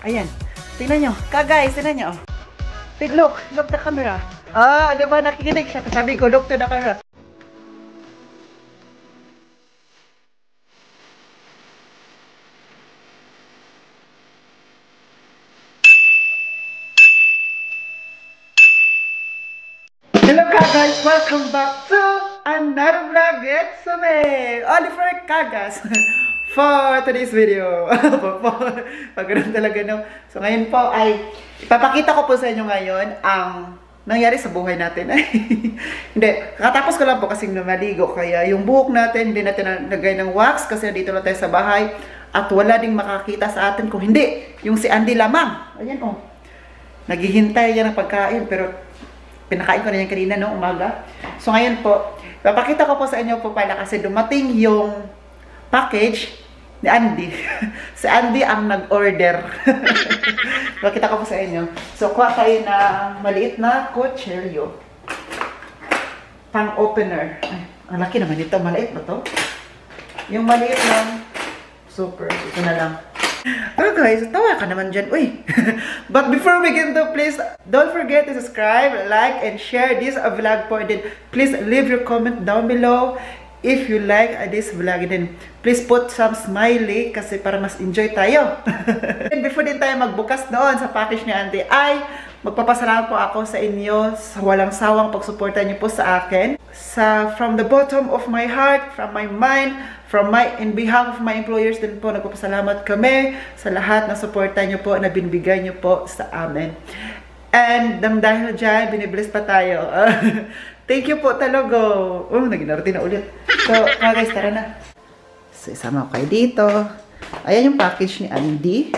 Ayan. Tingnan nyo. Guys, tingnan nyo. Look the camera. Ano ba? Nakikinig siya. Sabi ko, look to the camera. Hello guys! Welcome back to another vlog. It's me, Oliver Cagas. For today's video. Paganoon talaga no. So ngayon po ay ipapakita ko po sa inyo ngayon ang nangyari sa buhay natin. Hindi, katapos ko lang po kasing namaligo. Kaya yung buhok natin, hindi natin nagay ng wax kasi dito lang tayo sa bahay. At wala ding makakita sa atin kung hindi. Yung si Andy lamang. Ayan oh. Naghihintay yan ng pagkain pero pinakain ko na yan kanina no, umaga. So ngayon po, papakita ko po sa inyo po pala kasi dumating yung package ni Andy. Si Andy ang nag-order. Pakita ko po sa inyo. So, kuha tayo na maliit na kutsilyo. Pang-opener. Ay, ang laki naman ito. Maliit ba to? Yung maliit lang. Super. Ito na lang. Oh guys, tawa ka naman dyan. Uy! But before we get into, please don't forget to subscribe, like, and share this vlog po. And then, please leave your comment down below. If you like this vlog, then please put some smiley kasi para mas enjoy tayo. And before din tayo magbukas noon sa package ni Andy, ay magpapasalamat po ako sa inyo sa walang sawang pagsuporta niyo po sa akin. From the bottom of my heart, from my mind, in behalf of my employers din po, nagpapasalamat kami sa lahat ng suporta niyo po na binibigay niyo po sa amin. And dahil dyan, binibless pa tayo. Thank you po talaga. Oh, naging na ulit. So, guys, tara na. So, isama ko kayo dito. Ayan yung package ni Andy.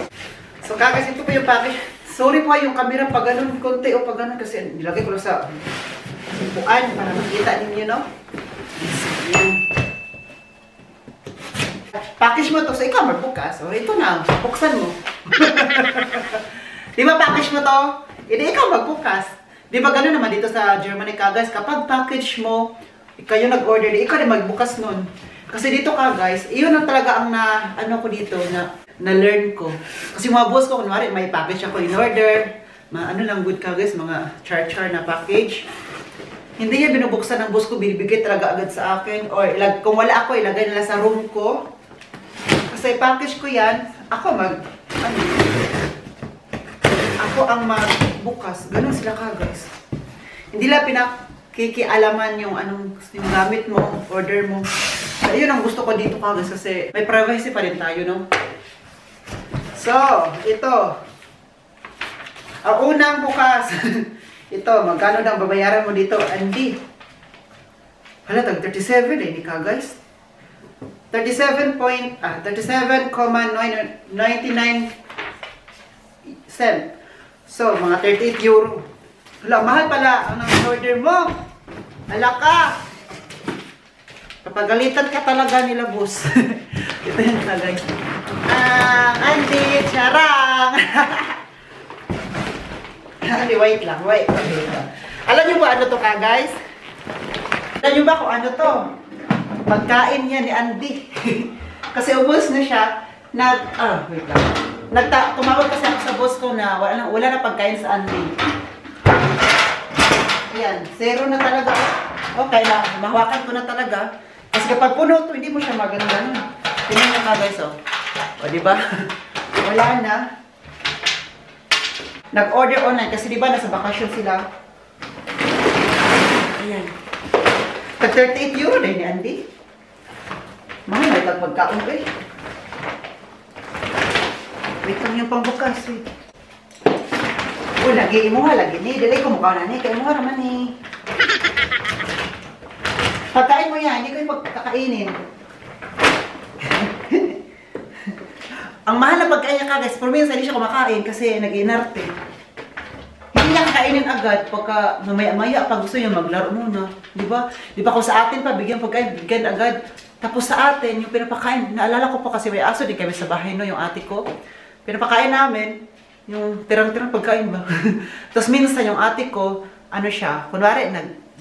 So, guys, ito po yung package. Sorry po yung camera pag ganun konti o pag ganun kasi nilagay ko lang sa upuan para makita ninyo, no? So, ayan. Package mo to. So, ikaw magbukas. So, ito na. Buksan mo. Di ba package mo to? Hindi, ikaw magbukas. Di ba gano'n naman dito sa Germany ka guys, kapag package mo, kayo nag-order, ikaw din magbukas nun. Kasi dito ka guys, iyon ang talaga ang ano ko dito, na-learn ko. Kasi mga boss ko, kunwari may package ako in-order, ano lang good ka guys, mga char-char na package. Hindi yan binubuksan ng boss ko, binibigay talaga agad sa akin. Or kung wala ako, ilagay nila sa room ko. Kasi package ko yan, ako ang magbukas. Ganun sila ka, guys. Hindi lang pinakikialaman yung anong gamit mo, order mo. So, yun ang gusto ko dito ka, guys. Kasi may privacy pa rin tayo, no? So, ito. Ang unang bukas. Ito, magkano nang babayaran mo dito, Andy? Hala, tag 37 eh, ka, guys. 37.99 cent. So, mga 38 euro. Hala, mahal pala ang order mo. Hala ka. Kapagalitan ka talaga nila, boss. Ito yan na, guys. Andy, charang. Andy, wait lang, wait. Alam nyo ba ano to ka, guys? Alam nyo ba kung ano to? Pagkain niya ni Andy. Kasi ubos na siya. Wait lang. Tumawag kasi ako sa boss ko na wala na pagkain sa Andy. Ayan, zero na talaga. Okay lang, mahawakan ko na talaga. Kasi kapag puno to, hindi mo siya maganda. Tingnan nyo nga guys, oh. O, diba? Wala na. Nag-order online kasi diba nasa bakasyon sila. Ayan. Tag 38 euro din ni Andy. Mahal na itag pagkaon ko eh. Wait lang yung pangbukas, wait. Lagi mo ha, lagi ni. Dali ko mukha na ni. Kaya mo naman ni. Pagkain mo yan, hindi ko yung pagkakainin. Ang mahal na pagkain niya ka, guys. For minsan, hindi siya kumakain kasi nag-inarte. Hindi niya kakainin agad pagka mamaya-maya pag gusto niya maglaro muna. Di ba? Di ba kung sa atin pa, bigyan pagkain, bigyan agad. Tapos sa atin, yung pinapakain, naalala ko pa kasi may aso din kami sa bahay, no, yung ate ko. Pinapakain namin, yung tirang-tirang pagkain ba? Tapos minsan yung ate ko, ano siya, kunwari,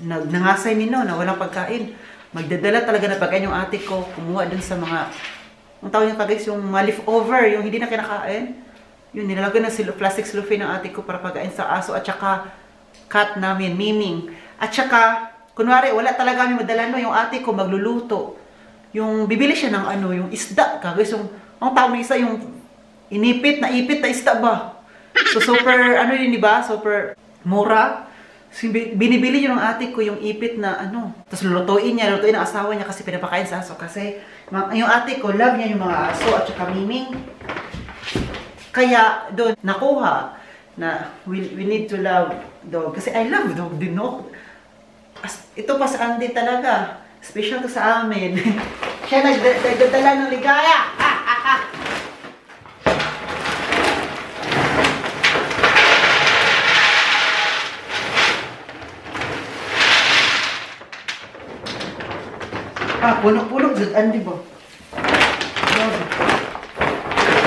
nangasay nino na walang pagkain. Magdadala talaga na pagkain yung ate ko, kumuha dun sa mga, ang tawag niya guys, yung leftover, yung hindi na kinakain. Yun, nilalagay na plastic cellophane ng ate ko para pagkain sa aso at saka cat namin, Miming. At saka, kunwari, wala talaga kami madala no, yung ate ko magluluto. Yung bibili siya ng ano, yung isda, guys, yung, ang tawag na isa, yung ipit na isda ba? So, super, ano yun, di ba? Super mura. So, binibili yun ng ate ko, yung ipit na ano. Tapos lulutuin ang asawa niya kasi pinapakain sa aso. Kasi, yung ate ko, love niya yung mga aso at saka Miming. Kaya, doon, nakuha na we need to love dog. Kasi I love dog din, no? Ito pa sa Andy talaga. Special to sa amin. Siya nagdadala ng ligaya. Puno-puno dyan, Andy ba?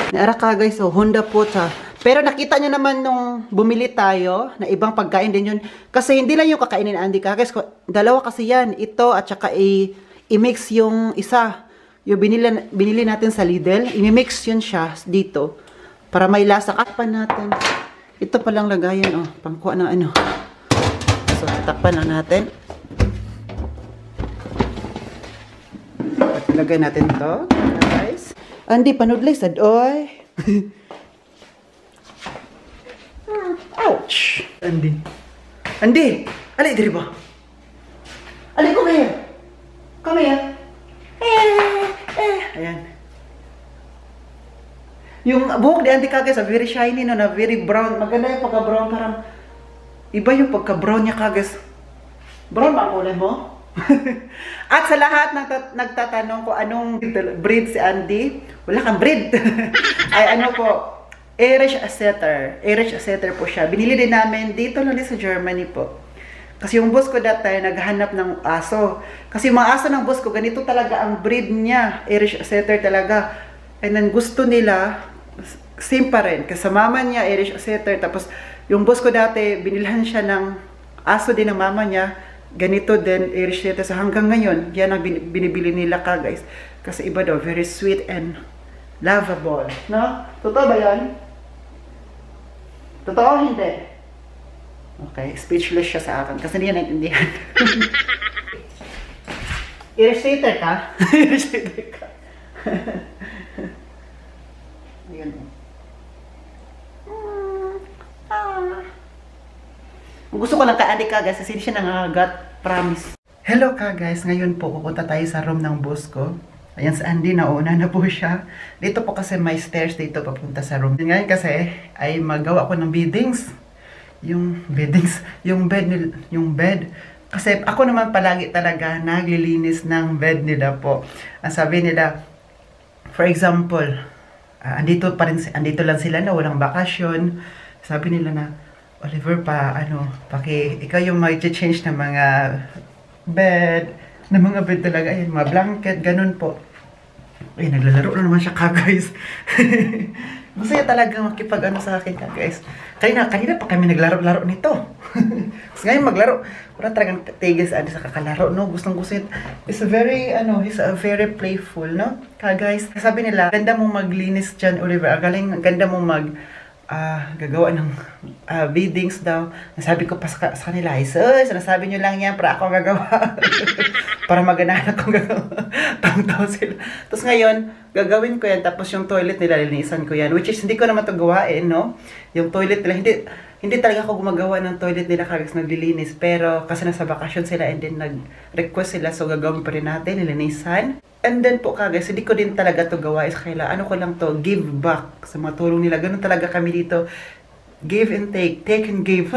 Naara ka guys, so Honda po ta. Pero nakita nyo naman nung bumili tayo na ibang pagkain din yun. Kasi hindi lang yung kakainin Andy ka. Guys, dalawa kasi yan. Ito at saka i-mix yung isa. Yung binili natin sa Lidl. I-mix yun siya dito. Para may lasa. Takpan natin. Ito palang lagayan. Oh, pangkuha ng ano. So, takpan lang natin. At ilagay natin to. Guys. Andy, panudlay sad. Oy. Ouch! Andy. Andy! Ali, diri ba? Ali, come here. Come here. Ayan. Yung buhok ni Andy kagay sa very shiny no, na very brown. Maganda yung pagka-brown. Parang iba yung pagka-brown niya kagay. Brown ba ang kulay mo? At sa lahat nagtatanong ko anong breed si Andy, wala kang breed. Ay ano po, Irish Setter. Irish Setter po siya. Binili din namin dito lang din sa Germany po. Kasi yung boss ko dati naghahanap ng aso. Kasi yung mga aso ng boss ko, ganito talaga ang breed niya. Irish Setter talaga. And then gusto nila, same pa rin. Kasi sa mama niya, Irish Setter. Tapos yung boss ko dati, binilhan siya ng aso din ng mama niya. Ganito din, Irish Setter. So hanggang ngayon, yan ang binibili nila ka guys. Kasi iba daw, very sweet and lovable. No? Totoo ba yan? Totoo hindi? Okay, speechless siya sa akin kasi hindi niya naintindihan. Irritator ka? Irritator ka. Ayun. Gusto ko lang ka-adik ka guys kasi hindi siya nangagat. Promise. Hello ka guys. Ngayon po pupunta tayo sa room ng boss ko. Ayan si Andy, nauna na po siya. Dito po kasi may stairs dito papunta sa room. Ngayon kasi ay magawa ko ng beddings. Yung bed. Kasi ako naman palagi talaga naglilinis ng bed nila po. Ang sabi nila, for example, andito lang sila na walang bakasyon. Sabi nila na, Oliver ikaw yung mag-change ng mga bed talaga, ayun, mga blanket, ganun po. Ay, naglalaro na naman siya ka, guys. Masaya talaga makipag-ano sa akin ka, guys. Kanina pa kami naglaro-laro nito. Kasi ngayon maglaro, wala talagang tigil sa kakalaro, no? Gustong-gusto yun. He's a very playful, no? Ka, guys. Sabi nila, ganda mong maglinis dyan, Oliver. Ganda mong gagawa ng beddings daw. Nasabi ko pa sa kanila, sinasabi nyo lang yan para ako gagawa. Para maganahan akong gagawa. Tawang-tawa sila. Tapos ngayon, gagawin ko yan. Tapos yung toilet nila, linisan ko yan. Which is, hindi ko naman ito gawain, no? Yung toilet nila, hindi talaga ako gumagawa ng toilet nila kasi naglilinis. Pero kasi nasa bakasyon sila and then nag-request sila. So gagawin pa rin natin, nilinisan. And then po guys, hindi ko din talaga to gawa. Ano ko lang to, give back sa mga tulong nila. Ganun talaga kami dito. Give and take and give.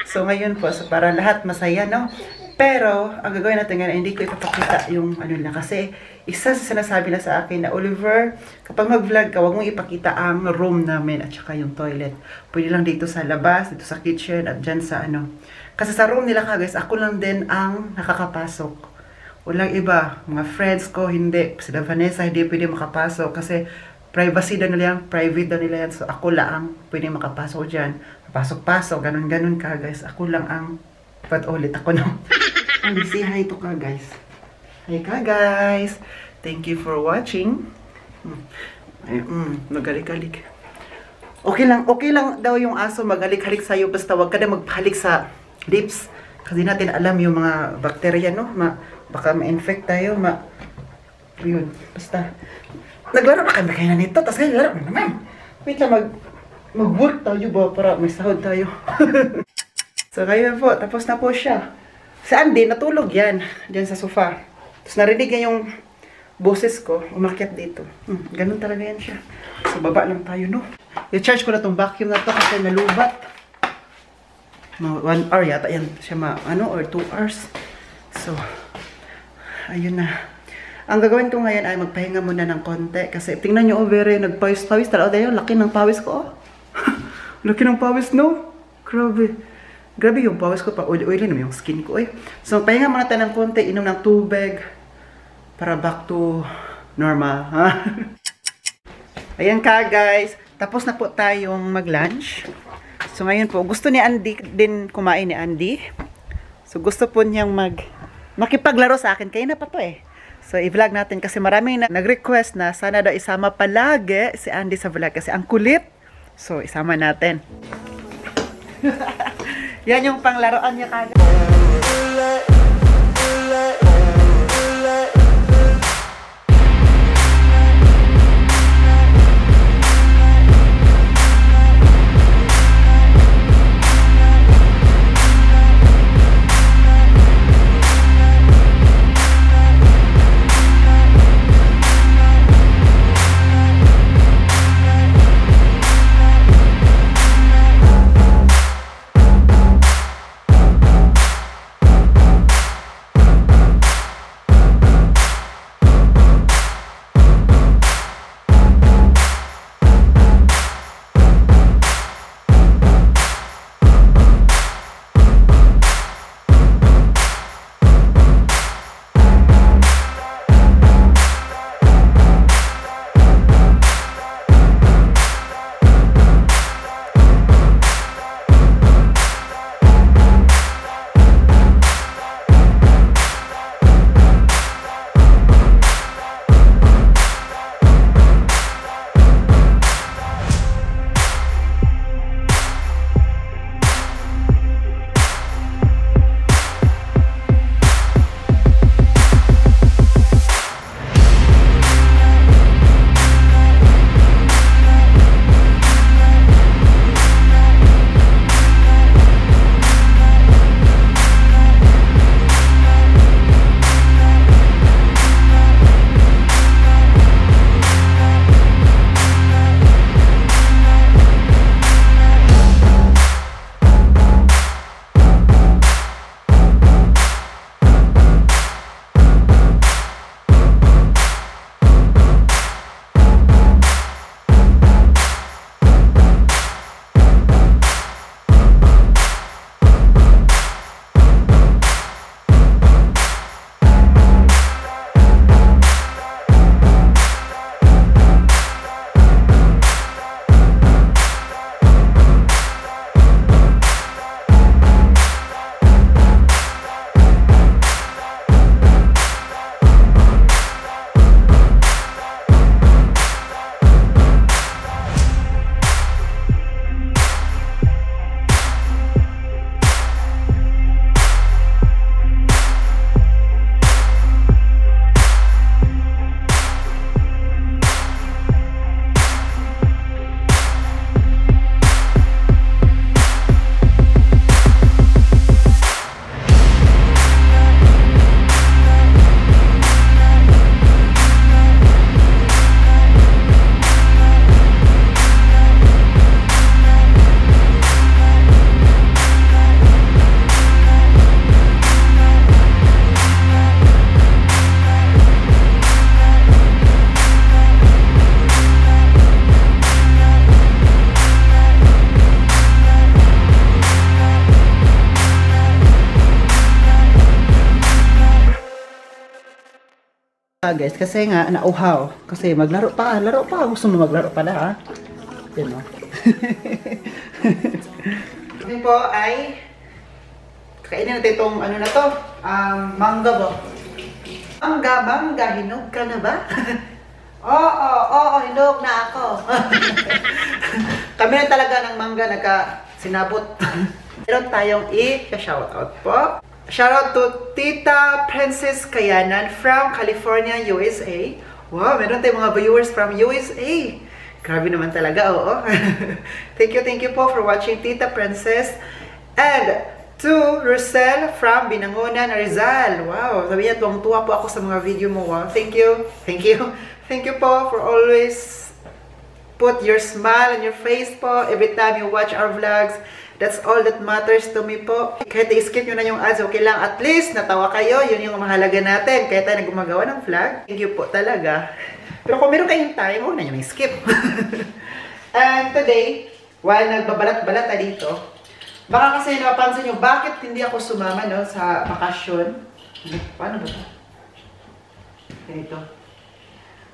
So ngayon po, so para lahat masaya, no? Pero, ang gagawin natin ngayon, hindi ko ipapakita yung ano nila. Kasi, isa sa sinasabi na sa akin na, Oliver, kapag mag-vlog ka, huwag mong ipakita ang room namin at saka yung toilet. Pwede lang dito sa labas, dito sa kitchen, at dyan sa ano. Kasi sa room nila ka guys, ako lang din ang nakakapasok. Walang iba. Mga friends ko, hindi. Sila Vanessa, hindi pwede makapasok. Kasi, privacy daw nila yan, private daw nila yan. So, ako lang pwede makapasok dyan. Pasok-pasok, ganun-ganun ka guys. Ako lang ang ulit ako no. Say hi to ka guys. Hi ka guys. Thank you for watching. Nagalik-alik. Okay lang daw yung aso maghalik-halik sa'yo, basta wag ka na magpahalik sa lips. Kasi natin alam yung mga bakterya, no? Baka ma-infect tayo, yun, basta. Naglaro na kami kayo na nito, tapos ngayon laro na naman. Wait lang, mag-work tayo ba para may sahod tayo. So ngayon po, tapos na po siya. Si Andy, natulog yan, dyan sa sofa. Tapos narinig niya yung boses ko, umakyat dito. Ganun talaga yan siya. So baba lang tayo, no? I-charge ko na tong vacuum na to kasi nalubat. 1 hour yata yan siya or 2 hours. So, ayun na. Ang gagawin ko ngayon ay magpahinga muna ng konti. Kasi tingnan nyo, very nagpawis-pawis. Talaga yun, laki ng pawis ko, oh. Laki ng pawis, no? Grabe. Grabe yung pawis ko, pa oily naman yung skin ko, eh. So, pahinga muna tayo ng konti, inom ng tubig. Para back to normal, ha? Ayan ka, guys. Tapos na po tayong mag-lunch. So, ngayon po, gusto ni Andy din kumain ni Andy. So, gusto po niyang makipaglaro sa akin. Kaya na pa to, eh. So, i-vlog natin kasi maraming nag-request na sana daw isama palagi si Andy sa vlog kasi ang kulit. So, isama natin. Yan yung panglaroan niya kagad. Guys, kasi nga nauhaw. Kasi maglaro pa, laro pa. Gusto mo maglaro pala, ha? Yan o. Ngayon po ay kainin natin itong ano na to. Mangga ba? Mangga. Hinog ka na ba? Oo, hinog na ako. Kami na talaga ng mangga sinabot. Meron tayong i-shoutout po. Shoutout to Tita Princess Kayanan from California, USA. Wow, meron tayong mga viewers from USA. Grabe naman talaga, oo. Thank you po for watching, Tita Princess. And to Rosel from Binangonan, Rizal. Wow, sabi niya, tuwang-tuwa po ako sa mga video mo. Wow, thank you. Thank you po for always put your smile on your face po every time you watch our vlogs. That's all that matters to me po. Kahit i-skip nyo na yung ads, okay lang. At least, natawa kayo. Yun yung mahalaga natin. Kaya tayo gumagawa ng vlog. Thank you po talaga. Pero kung meron kayong time, huwag na nyo skip. And today, while nagbabalat-balat dito, baka kasi napapansin nyo, bakit hindi ako sumama no, sa bakasyon? Paano ba ito? Ganito.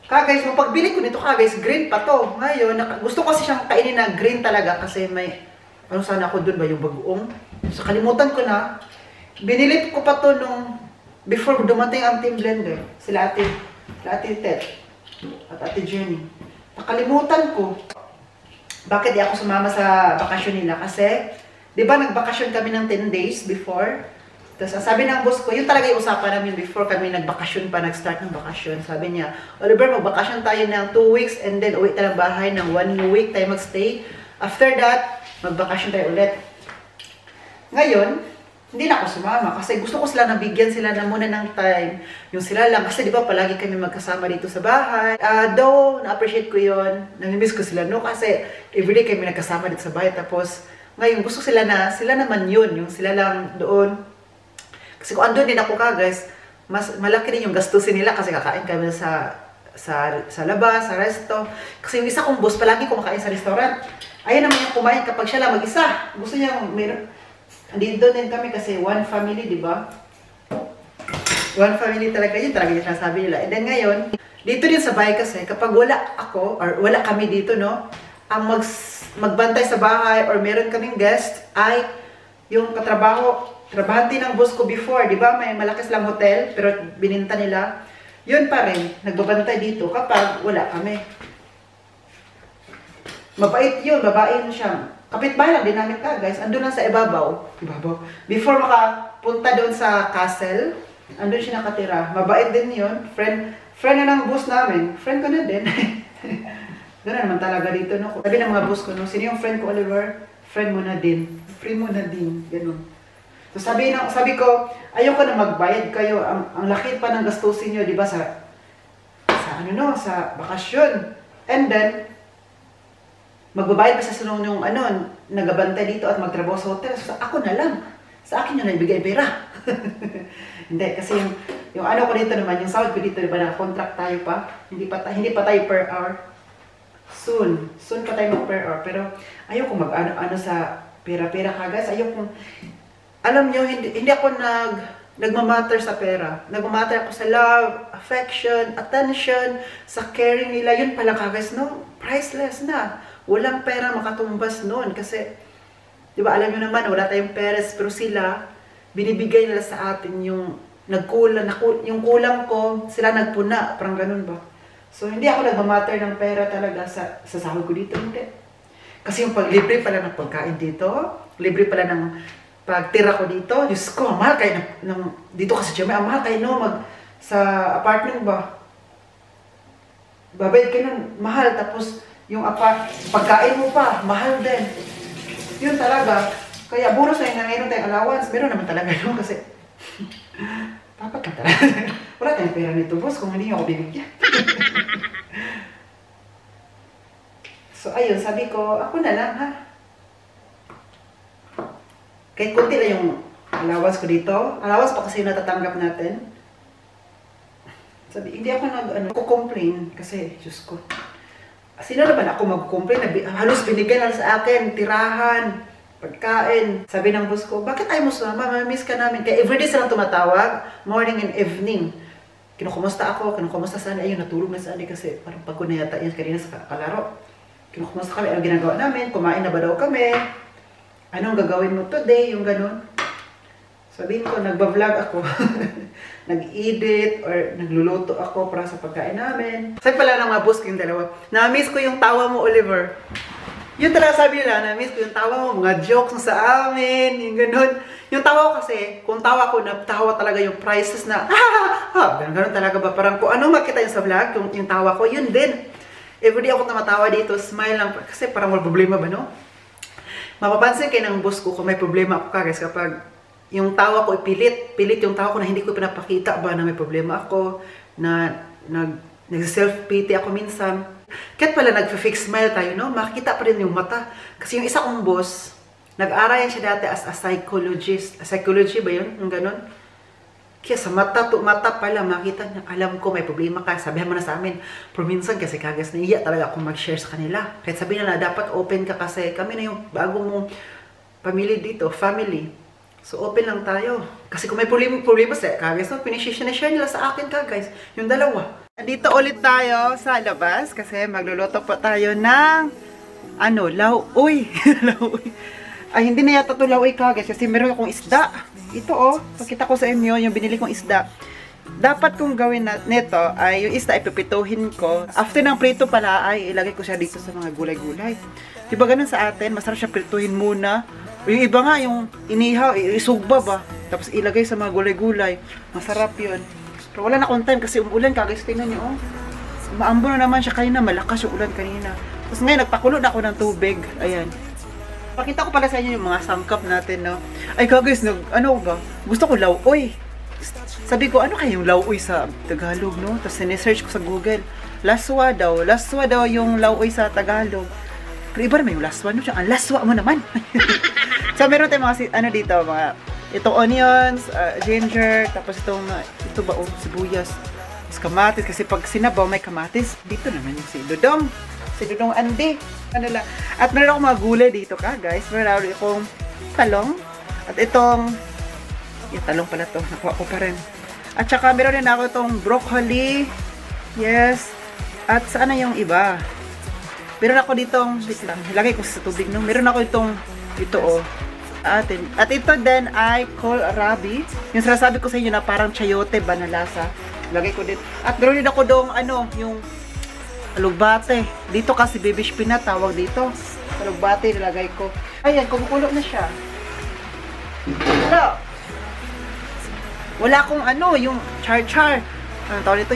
Guys, nung pagbili ko nito guys, green pa to. Ngayon, gusto ko kasi siyang kainin na green talaga kasi may ano sana ako dun ba yung bagoong? So kalimutan ko na. Binili ko pa to nung before dumating ang team blender. Sila ate Ted at ate Jenny. Nakalimutan ko. Bakit di ako sumama sa bakasyon nila? Kasi, di ba nagbakasyon kami ng 10 days before? Tapos sabi ng boss ko, yun talaga yung usapan namin before kami nagbakasyon pa, nag-start ng bakasyon. Sabi niya, Oliver, magbakasyon tayo ng 2 weeks and then uwi tayo ng bahay ng 1 week tayo magstay. After that, magbakasyon tayo ulit. Ngayon, hindi na ako sumama kasi gusto ko sila nabigyan sila na muna ng time. Yung sila lang, kasi di ba palagi kami magkasama dito sa bahay. Though, na-appreciate ko yun, namimiss ko sila no kasi everyday kami nagkasama dito sa bahay. Tapos, ngayon gusto sila naman yun, yung sila lang doon. Kasi kung andun din ako guys, mas malaki din yung gastusin nila kasi kakain kami sa labas, sa resto. Kasi yung isa kong boss, palagi kumakain sa restaurant. Ayaw naman yung kumain kapag siya lang mag-isa. Gusto niya, meron. Andito din kami kasi one family, di ba? One family talaga yun. Talaga yung sinasabi nila. And then ngayon, dito din sa bahay kasi, kapag wala ako, or wala kami dito, no? Ang magbantay sa bahay, or meron kaming guest, ay yung trabahante ng boss ko before, di ba? May malakas lang hotel, pero bininta nila. Yun pa rin, nagbabantay dito kapag wala kami. Mabait yun, babae siya. Kapitbahay lang din namin guys. Andun lang sa ibabaw. Before makapunta doon sa castle, andun siya nakatira. Mabait din yun. Friend na ng boss namin. Friend ko na din. Gano'n naman talaga dito. No? Sabi ng mga boss ko, no? Sino yung friend ko, Oliver? Friend mo na din. Friend mo na din. Gano'n. So sabi ko, ayoko na magbayad kayo. Ang laki pa ng gastusin nyo, di ba, sa bakasyon. And then, magbabayad pa sa sunong yung nagabantay dito at magtrabaho sa hotel. So, ako na lang. Sa akin yun na ibigay pera. Hindi, kasi yung ko dito naman, yung sahod ko dito, diba, na-contract tayo pa. Hindi pa tayo per hour. Soon pa tayo mag per hour. Pero ayoko mag-ano sa pera-pera guys. Ayoko, alam nyo, hindi ako nagmamatter sa pera. Nagmamatter ako sa love, affection, attention, sa caring nila. Yun pala guys, no? Priceless na. Walang pera makatumbas noon kasi, di ba, alam nyo naman, wala tayong peres, pero sila, binibigay nila sa atin yung yung kulang ko, sila nagpuna, parang ganun ba? So, hindi ako nagmamatter ng pera talaga sa sahod ko dito, hindi. Kasi yung libre pala ng pagkain dito, libre pala ng pagtira ko dito, Diyos ko, mahal kayo dito kasi Jimmy, mahal kayo sa apartment ba? Babayad kayo nun, mahal, tapos, yung pagkain mo pa, mahal din. Yun talaga. Kaya bonus na yung nangyayroon tayong allowance. Meron naman talaga yun kasi dapat lang talaga. Wala tayong pera nito, boss, kung hindi nyo ako bibigyan. So, ayun, sabi ko, ako na lang, ha? Kahit kunti lang yung allowance ko dito. Allowance pa kasi yung natatanggap natin. Sabi, hindi ako nag-complain kasi, Diyos ko. Sino naman ako mag-complain? Halos binigyan na sa akin, tirahan, pagkain. Sabi ng boss ko, bakit ayaw mo sumama? Mamimiss ka namin. Kaya everyday silang tumatawag, morning and evening. Kinukumusta ako, kinukumusta sana. Ayun, natulog na sa ani kasi parang pagod na yata yun kanina sa kalaro. Kinukumusta kami, anong ginagawa namin? Kumain na ba daw kami? Anong gagawin mo today? Yung ganun. Sabihin ko, nagba-vlog ako. Nag-edit or nagluluto ako para sa pagkain namin. Sabi pala ng mga boss ko yung dalawa, na-miss ko yung tawa mo, Oliver. Yun talaga sabi nila, na-miss ko yung tawa mo, mga jokes sa amin, yung ganun. Yung tawa ko kasi, kung tawa ko, natawa talaga yung prices na, ganun talaga ba? Parang kung ano makita yung sa vlog, yung tawa ko, yun din. Everyday ako namatawa dito, smile lang, kasi parang wala problema ba, no? Mapapansin kayo ng boss ko kung may problema ako guys, kapag yung tawa ko pilit yung tawa ko na hindi ko pinapakita ba na may problema ako, na nag-self-pity ako minsan. Kahit pala nag-fix smile tayo, no? Makikita pa rin yung mata. Kasi yung isa kong boss, nag-aral yan siya dati as a psychologist. Psychology ba yun? Yung ganun. Kaya sa mata pala, makita niya, alam ko may problema ka, sabihan mo na sa amin. Pero minsan kasi kagas naiya talaga akong mag-share sa kanila. Kahit sabihin na dapat open ka kasi kami na yung bago mong pamilya dito, family. So open lang tayo. Kasi kung may problema sa kagas, no, share nila sa akin guys. Yung dalawa. Dito ulit tayo sa labas kasi magluluto po tayo ng lauoy. Lauoy. Ay, hindi na yata ito lauoy guys kasi meron akong isda. Ito pakita ko sa inyo yung binili kong isda. Dapat kong gawin nito ay yung isda ipipituhin ko. After ng prito pala ay ilagay ko siya dito sa mga gulay-gulay. Diba ganun sa atin, masarap siya prituhin muna. Yung iba nga yung inihaw, isugba ba? Tapos ilagay sa mga gulay-gulay. Masarap yun. Pero wala na akong time kasi umulan guys. Tingnan nyo, maambo na naman siya kanina. Malakas yung ulan kanina. Tapos ngayon, nagpakulo na ako ng tubig. Ayan. Pakita ko pala sa inyo yung mga sangkap natin, no? Ay guys, ano ba? Gusto ko lauoy. Sabi ko, ano kaya yung lauoy sa Tagalog, no? Tapos sinesearch ko sa Google. Laswa daw. Laswa daw yung lauoy sa Tagalog. Pero iba naman yung laswa, no? Ang laswa mo naman. So, meron tayong mga, dito, mga itong onions, ginger, tapos ito ba, sibuyas, tapos kamatis, kasi pag sinabaw may kamatis, dito naman yung si Dudong Andy, at meron akong mga gulay dito guys, meron akong talong, at yung talong pala to, nakuha ko pa rin, at saka meron din ako itong broccoli, yes, at saan na yung iba, meron ako ditong, wait lang, ilagay ko sa tubig, no, meron ako ito at ito din ay kohlrabi. Yung sinasabi ko sa inyo na parang chayote ba na lasa. Lagay ko din. At meron din ako dong yung alugbate. Dito kasi baby spinach tawag dito. Alugbate nilagay ko. Ayan, kumukulo na siya. Wala akong yung char-char. Ano tawag nito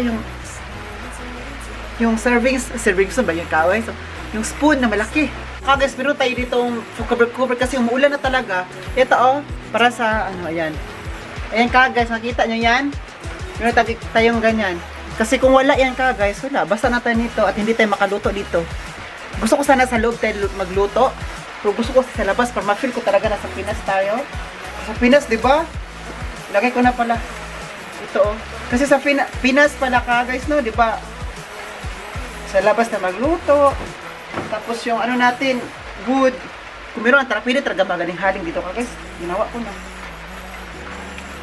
yung serving ba yung kaway? So, yung spoon na malaki. Guys, meron tayo ditong cover kasi umuulan na talaga. Ito para sa ayan. Ayan guys, nakita nyo yan? Meron tayong ganyan. Kasi kung wala yan guys, wala. Basta natin nito at hindi tayo makaluto dito. Gusto ko sana sa loob tayo magluto. Pero gusto ko sa labas para ma-feel ko talaga nasa Pinas tayo. Sa Pinas, di ba? Lagay ko na pala. Ito Kasi sa Pinas pala guys, no? Di ba? Sa labas na magluto. Tapos yung natin, good. Kung meron ang tarapili, talaga magaling haling dito guys. Ginawa ko na.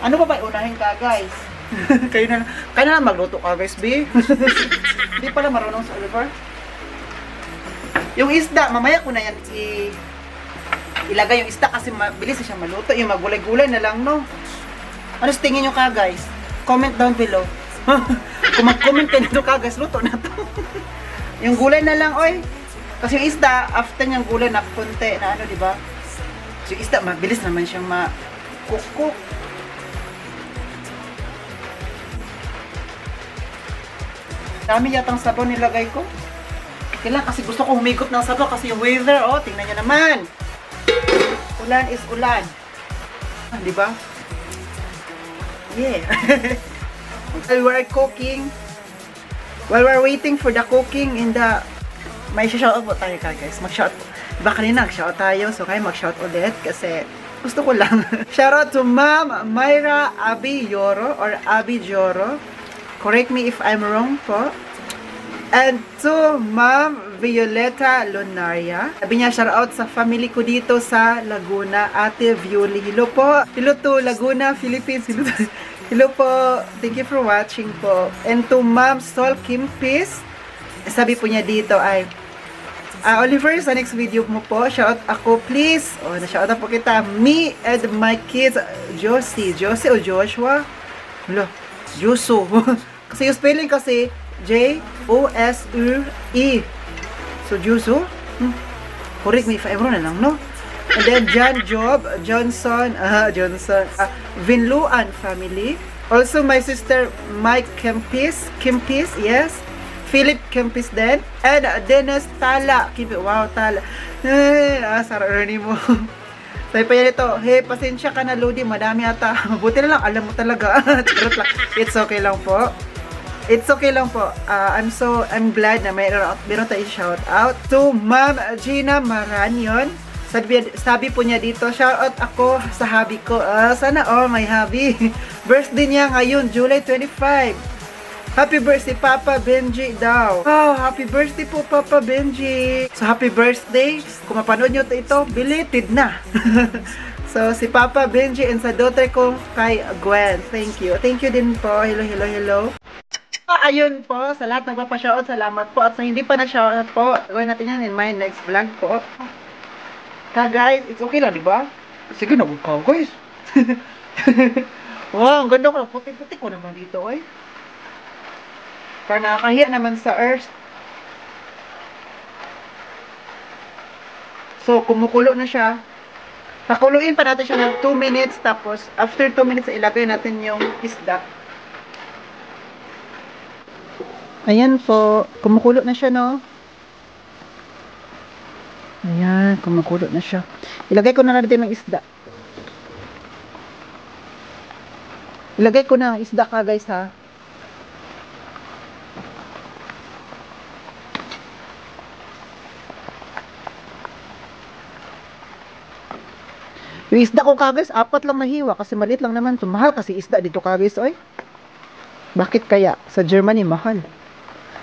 Ano ba ba unahin guys? kayo na magluto guys, B. Hindi pala marunong sa Oliver. Yung isda, mamaya ko na yan ilagay yung isda kasi mabilis siya maluto. Yung magulay-gulay na lang, no? Ano sa tingin nyo guys? Comment down below. Kung mag-comment kayo nito guys, luto na to. Yung gulay na lang, oy. Kasi yung isda, after niyang gulay na konti na di ba? So yung isda, mabilis naman siyang ma-cook. Dami yatang sabaw nilagay ko. Kailan kasi gusto ko humigop ng sabaw kasi yung weather, tingnan niyo naman. Ulan is ulan. Di ba? Yeah. While we're waiting for the cooking in the may shoutout po tayo guys. Mag-shout. Diba kanina nag-shout tayo. So kayo mag-shout ulit kasi gusto ko lang. Shoutout to Ma'am Myra Abiyoro or Abijoro. Correct me if I'm wrong po. And to Ma'am Violeta Lunaria. Sabi niya shoutout sa family ko dito sa Laguna. Ate Violi. Hello po. Hello to Laguna, Philippines. Hello po. Thank you for watching po. And to Ma'am Sol Kimpis. Sabi po niya dito ay Oliver, sa next video mo po, shout ako please. Na-shout out po kita. Me and my kids, Josie o Joshua? Wala, Josu. Kasi yung spelling kasi, J-O-S-U-E. So, Josu. Correct me if ever na lang, no? And then John Johnson, Vinluan family. Also my sister Mike Kempis, yes. Philip Kempis din. And Dennis Tala. Wow, Tala. Sarap rin mo. Sabi pa yan ito, hey, pasensya ka na, Lodi, madami ata. Mabuti na lang, alam mo talaga. Charot lang. It's okay lang po. It's okay lang po. I'm glad na meron tayo shout out to Ma'am Gina Maranyon. Sabi po niya dito, shout out ako sa hubby ko. Sana all my hubby. Birthday niya ngayon, July 25. Happy birthday, Papa Benji daw. Wow, happy birthday po, Papa Benji. So, happy birthday. Kung mapanood nyo ito, belated na. So, si Papa Benji and sa daughter ko kay Gwen. Thank you. Thank you din po. Hello. Ayun po, sa lahat nagpapashoutout, salamat po. At sa hindi pa na-shoutout po, gawin natin yan in my next vlog po. Guys, it's okay lang, di ba? Sige, nabukaw, guys. Wow, ang ganda ko. Puti-puti ko naman dito, eh. Para nakakahiya naman sa earth. So, kumukulo na siya. Pakuluin pa natin siya ng 2 minutes. Tapos, after 2 minutes, ilagay natin yung isda. Ayan po. Kumukulo na siya, no? Ayan, kumukulo na siya. Ilagay ko na natin ng isda. Ilagay ko na isda ka, guys, ha? Yung isda ko kagais, 4 lang mahiwa kasi maliit lang naman. So, mahal kasi isda dito kagais, oy. Bakit kaya? Sa Germany, mahal.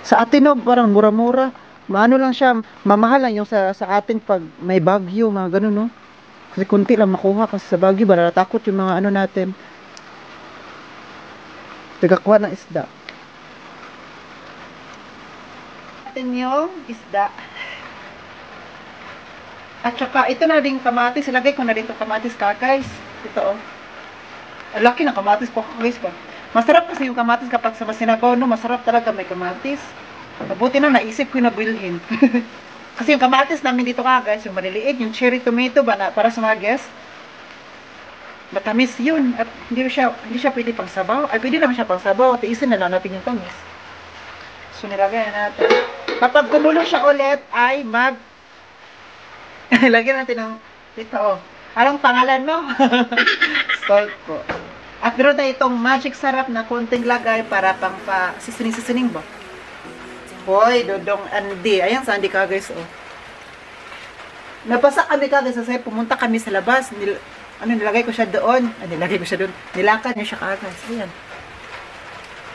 Sa atin, no, parang mura-mura. Maano lang siya, mamahal lang yung sa atin pag may bagyo, mga ganun, no. Kasi kunti lang makuha kasi sa bagyo, ba natatakot yung mga ano natin. Tagakuha ng isda. Atin yung isda. At saka, ito na rin kamatis. Ilagay ko na rin itong kamatis ka, guys. Ito, oh. Laki ng kamatis po, guys. Masarap kasi yung kamatis kapag sa masinabaw, no? Masarap talaga may kamatis. Mabuti na naisip ko na bilhin. Kasi yung kamatis namin dito ka, guys, yung maliliit, yung cherry tomato ba na, para sa mga guests. Matamis yun. At hindi siya pwede pang sabaw. Ay, pwede naman siya pang sabaw. Tiisin na lang natin yung tamis. So, nilagay na natin. Kapag kumulo siya ulit, ay lagyan natin ng dito, oh. Anong pangalan mo? Salt po. At meron tayo itong magic sarap na konting lagay para pang sisining ba? Hoy, Dodong Andy. Ayan sa Andy ka, guys, oh. Nabasa kami ka, guys, kasi pumunta kami sa labas. Nilagay ko siya doon. Nilakad niya siya ka, guys. Ayan.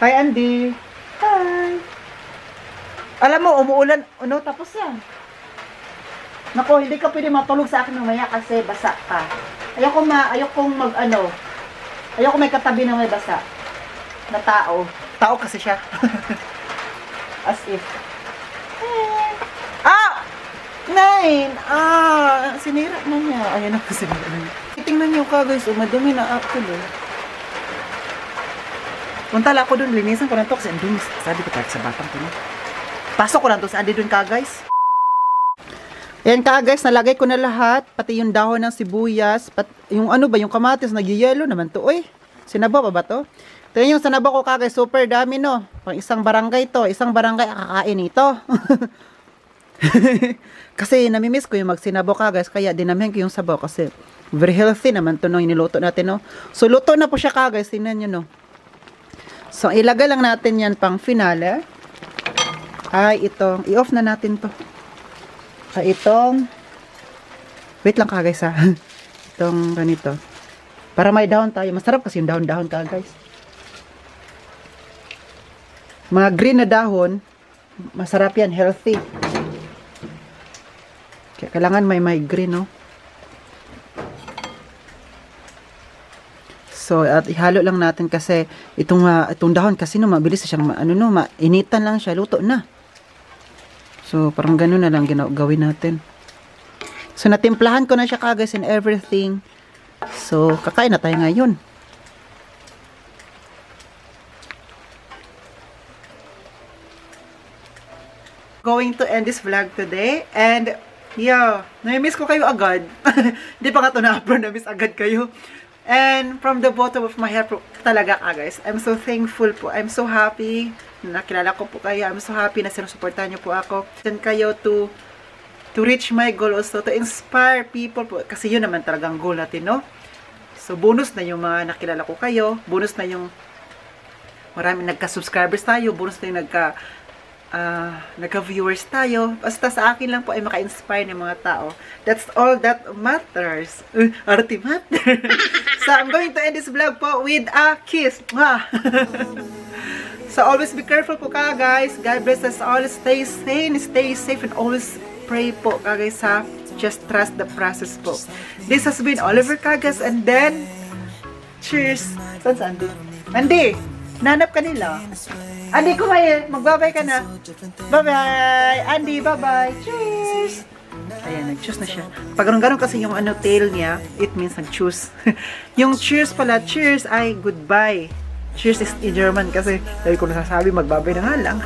Hi, Andy. Hi. Alam mo, umuulan. Ano, tapos yan. Nako, hindi ka pwede matulog sa akin mamaya kasi basa ka. Ayoko may katabi na may basa. Na tao. Tao kasi siya. As if. Sinira na niya. Ayan na, sinira na niya. Tingnan niyo ka, guys. Madumi na ako doon. Puntala ako doon. Linisan ko na to kasi andun. Sabi ko kahit sa batang ko na. Pasok ko lang to sa andi doon ka, guys. Ayan ka, guys, nalagay ko na lahat, pati yung dahon ng sibuyas, yung ano ba, yung kamatis, nagyayelo naman to, oy. Sinabaw pa ba to? Ito yung sanabaw ko, guys, super dami, no? Pang isang barangay to, isang barangay kakain ito. Kasi namimiss ko yung magsinabaw ka, guys, kaya dinamihan ko yung sabaw kasi very healthy naman to, no, iniluto natin, no? So, luto na po siya, ka, guys, tingnan nyo, no? So, ilagay lang natin yan pang finale. Ay, itong, i-off na natin to. Itong wait lang ka, guys, ha. Itong ganito para may dahon tayo. Masarap kasi yung dahon-dahon ka, guys. Mga green na dahon, masarap yan, healthy. Kaya kailangan may green, no. So, at ihalo lang natin kasi itong dahon kasi, no, mabilis siyang mainitan lang siya, luto na. So, parang ganun na lang gawin natin. So, natimplahan ko na siya, guys, and everything. So, kakain na tayo ngayon. Going to end this vlog today. And Yeah, na-miss ko kayo agad. Hindi pa nga ito na-upload, na-miss agad kayo. And from the bottom of my heart po, talaga ka guys, I'm so thankful po. I'm so happy na nakilala ko po kayo. I'm so happy na sinusuportahan niyo po ako. Send kayo to reach my goal also, to inspire people po. Kasi yun naman talagang goal natin, no? So, bonus na yung mga nakilala ko kayo. Bonus na yung maraming nagka-subscribers tayo. Bonus na yung nagka-viewers tayo. Basta sa akin lang po ay maka-inspire ng mga tao. That's all that matters. Arte matter. So, I'm going to end this vlog po with a kiss. So, always be careful po ka, guys. God bless us all. Stay sane, stay safe, and always pray po ka, guys, ha. Just trust the process po. This has been Oliver Cagas, and then, cheers. Saan si Andy? Andy! Nanap ka nila. Andy, kumain. Magbabay ka na. Bye-bye. Andy, bye-bye. Cheers! Ayan, nag-choose na siya. Pag ganun kasi yung tail niya, it means nag-choose. Yung cheers pala, cheers ay goodbye. Cheers is in German kasi, dahil ko nasasabi, magbabay na nga lang.